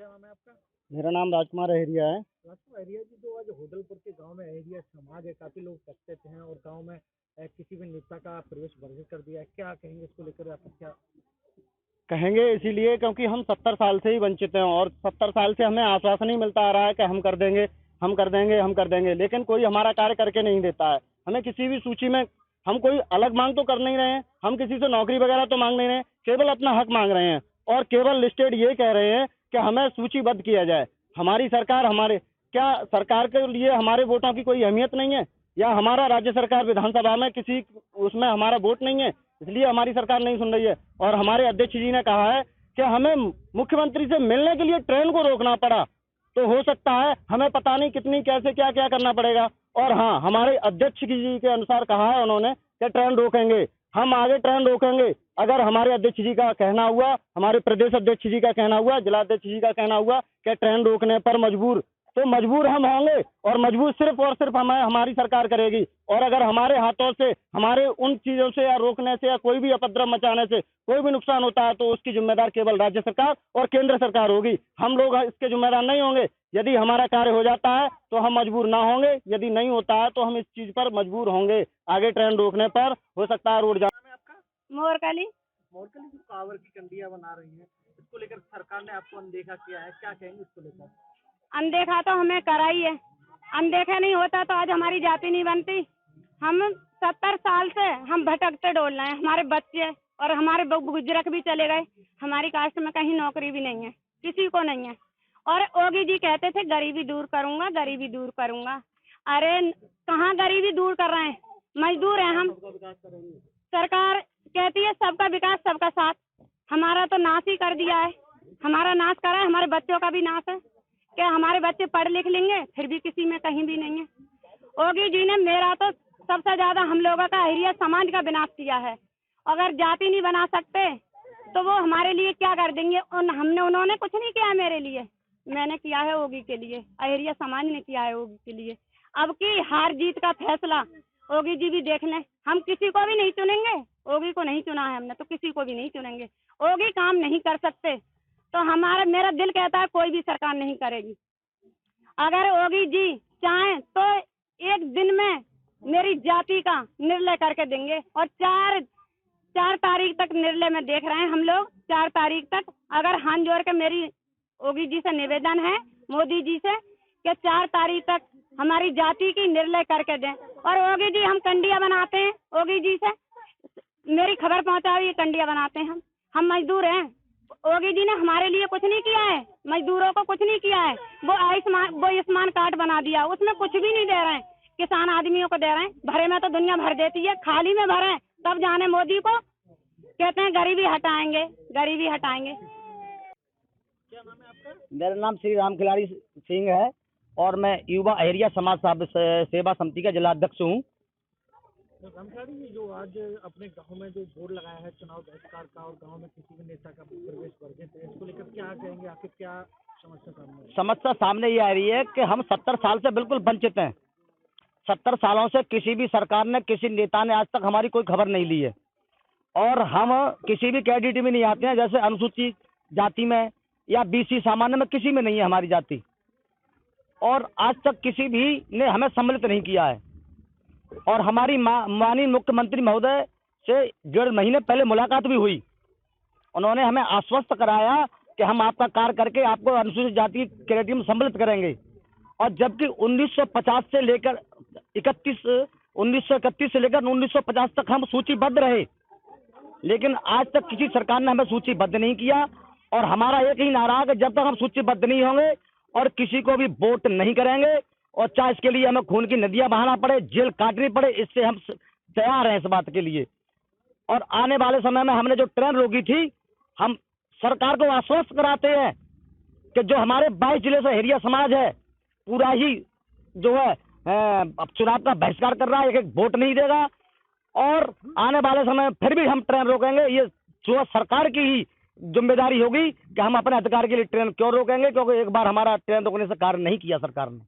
क्या नाम है आपका? मेरा नाम राजकुमार अहरिया है। राजकुमार अहिरिया जी, जो आज होदलपुर के गांव में अहिरिया समाज है, काफी लोग चर्चित हैं और गांव में किसी भी नेता का प्रवेश वर्जित कर दिया है, क्या कहेंगे इसको लेकर? आप क्या कहेंगे इसीलिए क्योंकि हम 70 साल से ही वंचित हैं और 70 साल से हमें आश्वासन ही मिलता आ रहा है कि हम कर देंगे, हम कर देंगे, हम कर देंगे, लेकिन कोई हमारा कार्य करके नहीं देता है। हमें किसी भी सूची में हम कोई अलग मांग तो कर नहीं रहे हैं, हम किसी से नौकरी वगैरह तो मांग नहीं रहे हैं, केवल अपना हक मांग रहे हैं और केवल लिस्टेड ये कह रहे हैं कि हमें सूचीबद्ध किया जाए। हमारी सरकार हमारे क्या सरकार के लिए हमारे वोटों की कोई अहमियत नहीं है, या हमारा राज्य सरकार विधानसभा में किसी उसमें हमारा वोट नहीं है, इसलिए हमारी सरकार नहीं सुन रही है। और हमारे अध्यक्ष जी ने कहा है कि हमें मुख्यमंत्री से मिलने के लिए ट्रेन को रोकना पड़ा, तो हो सकता है हमें पता नहीं कितनी कैसे क्या क्या करना पड़ेगा। और हाँ, हमारे अध्यक्ष जी के अनुसार कहा है उन्होंने कि ट्रेन रोकेंगे, हम आगे ट्रेन रोकेंगे। अगर हमारे अध्यक्ष जी का कहना हुआ, हमारे प्रदेश अध्यक्ष जी का कहना हुआ, जिला अध्यक्ष जी का कहना हुआ कि ट्रेन रोकने पर मजबूर, तो मजबूर हम होंगे और मजबूर सिर्फ और सिर्फ हमारी सरकार करेगी। और अगर हमारे हाथों से हमारे उन चीजों से या रोकने से या कोई भी उपद्रव मचाने से कोई भी नुकसान होता है तो उसकी जिम्मेदार केवल राज्य सरकार और केंद्र सरकार होगी, हम लोग इसके जिम्मेदार नहीं होंगे। यदि हमारा कार्य हो जाता है तो हम मजबूर ना होंगे, यदि नहीं होता है तो हम इस चीज पर मजबूर होंगे। आगे ट्रेन रोकने पर हो सकता है रोड जाम। नाम है आपका? मोरकली। मोरकली जो कांवर की कंडियां बना रही हैं, इसको लेकर सरकार ने आपको अनदेखा किया है, क्या कहेंगे इसको लेकर? अनदेखा तो हमें करा ही है, अनदेखा नहीं होता तो आज हमारी जाति नहीं बनती। हम 70 साल से हम भटकते डोल रहे हैं, हमारे बच्चे और हमारे बुजुर्ग भी चले गए, हमारी कास्ट में कहीं नौकरी भी नहीं है, किसी को नहीं है। और योगी जी कहते थे गरीबी दूर करूंगा, गरीबी दूर करूंगा। अरे कहाँ गरीबी दूर कर रहे हैं, मजदूर हैं हम। सरकार कहती है सबका विकास सबका साथ, हमारा तो नाश ही कर दिया है, हमारा नाश करा है, हमारे बच्चों का भी नाश है। क्या हमारे बच्चे पढ़ लिख लेंगे फिर भी किसी में कहीं भी नहीं है। योगी जी ने मेरा तो सबसे ज्यादा हम लोगों का अहिरिया समाज का विनाश किया है। अगर जाति नहीं बना सकते तो वो हमारे लिए क्या कर देंगे। उन्होंने कुछ नहीं किया मेरे लिए, मैंने किया है योगी के लिए, अहिरिया समाज ने किया है योगी के लिए। अब की हार जीत का फैसला योगी जी भी देख लें, हम किसी को भी नहीं चुनेंगे, योगी को नहीं चुना है हमने तो किसी को भी नहीं चुनेंगे। योगी काम नहीं कर सकते तो मेरा दिल कहता है कोई भी सरकार नहीं करेगी। अगर योगी जी चाहें तो एक दिन में मेरी जाति का निर्णय करके देंगे और चार तारीख तक निर्णय में देख रहे हैं हम लोग। 4 तारीख तक अगर हाथ जोड़ के मेरी योगी जी से निवेदन है, मोदी जी से, कि 4 तारीख तक हमारी जाति की निर्णय करके दें। और योगी जी हम कंडिया बनाते हैं, योगी जी से मेरी खबर पहुंचाई, कंडिया बनाते हैं हम मजदूर हैं। योगी जी ने हमारे लिए कुछ नहीं किया है, मजदूरों को कुछ नहीं किया है। वो आयुष्मान कार्ड बना दिया, उसमें कुछ भी नहीं दे रहे हैं, किसान आदमियों को दे रहे हैं। भरे में तो दुनिया भर देती है, खाली में भरे तब जाने मोदी को कहते हैं गरीबी हटाएंगे, गरीबी हटाएंगे। क्या नाम है आपका? मेरा नाम श्री राम खिलाड़ी सिंह है और मैं युवा अहिरिया समाज सेवा समिति का जिला अध्यक्ष हूँ। तो रामखिलाड़ी जी, जो आज अपने गांव में जो बोर्ड लगाया है चुनाव बहिष्कार का और गांव में किसी भी नेता का प्रवेश वर्जित है, इसको लेकर क्या कहेंगे? आखिर क्या समस्या सामने है? समस्या सामने ये आ रही है कि हम 70 साल से बिल्कुल वंचित हैं। 70 सालों से किसी भी सरकार ने, किसी नेता ने आज तक हमारी कोई खबर नहीं ली है और हम किसी भी कैटेगरी में नहीं आते हैं, जैसे अनुसूचित जाति में या BC सामान्य में, किसी में नहीं है हमारी जाति। और आज तक किसी भी ने हमें सम्मिलित नहीं किया है। और हमारी माननीय मुख्यमंत्री महोदय से 1.5 महीने पहले मुलाकात भी हुई, उन्होंने हमें आश्वस्त कराया कि हम आपका कार्य करके आपको अनुसूचित जाति की कैटेगरी में सम्मिलित करेंगे। और जबकि 1950 से लेकर 1931 से लेकर 1950 तक हम सूचीबद्ध रहे, लेकिन आज तक किसी सरकार ने हमें सूचीबद्ध नहीं किया। और हमारा एक ही नारा है कि जब तक हम सूचीबद्ध नहीं होंगे और किसी को भी वोट नहीं करेंगे, और चाहे इसके लिए हमें खून की नदियां बहाना पड़े, जेल काटनी पड़े, इससे हम तैयार हैं इस बात के लिए। और आने वाले समय में हमने जो ट्रेन रोकी थी, हम सरकार को आश्वस्त कराते हैं कि जो हमारे 22 जिले से अहिरिया समाज है पूरा ही जो है अब चुनाव का बहिष्कार कर रहा है, एक वोट नहीं देगा। और आने वाले समय में फिर भी हम ट्रेन रोकेंगे। ये जो सरकार की ही जिम्मेदारी होगी कि हम अपने अधिकार के लिए ट्रेन क्यों रोकेंगे, क्योंकि एक बार हमारा ट्रेन रोकने से कार्य नहीं किया सरकार ने।